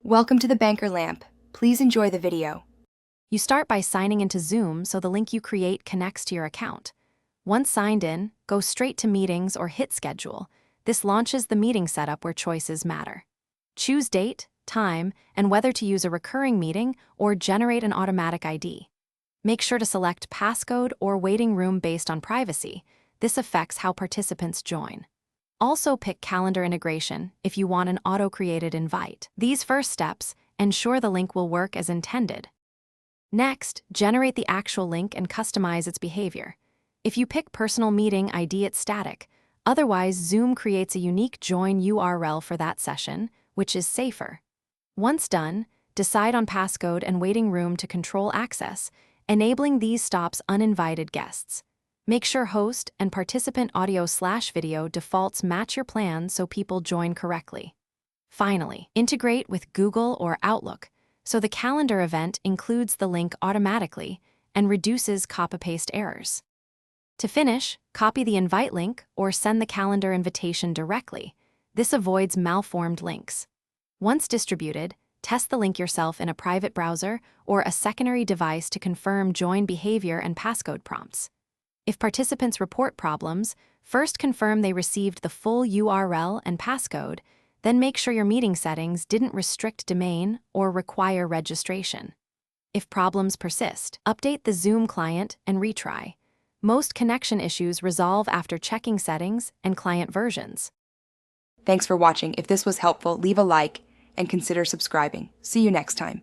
Welcome to the Banker Lamp. Please enjoy the video. You start by signing into Zoom so the link you create connects to your account. Once signed in, go straight to Meetings or hit Schedule. This launches the meeting setup where choices matter. Choose date, time, and whether to use a recurring meeting or generate an automatic ID. Make sure to select passcode or waiting room based on privacy. This affects how participants join. Also pick calendar integration if you want an auto-created invite. These first steps ensure the link will work as intended. Next, generate the actual link and customize its behavior. If you pick personal meeting ID, it's static. Otherwise, Zoom creates a unique join URL for that session, which is safer. Once done, decide on passcode and waiting room to control access. Enabling these stops uninvited guests. Make sure host and participant audio/video defaults match your plan so people join correctly. Finally, integrate with Google or Outlook so the calendar event includes the link automatically and reduces copy-paste errors. To finish, copy the invite link or send the calendar invitation directly. This avoids malformed links. Once distributed, test the link yourself in a private browser or a secondary device to confirm join behavior and passcode prompts. If participants report problems, first confirm they received the full URL and passcode, then make sure your meeting settings didn't restrict domain or require registration. If problems persist, update the Zoom client and retry. Most connection issues resolve after checking settings and client versions. Thanks for watching. If this was helpful, leave a like and consider subscribing. See you next time.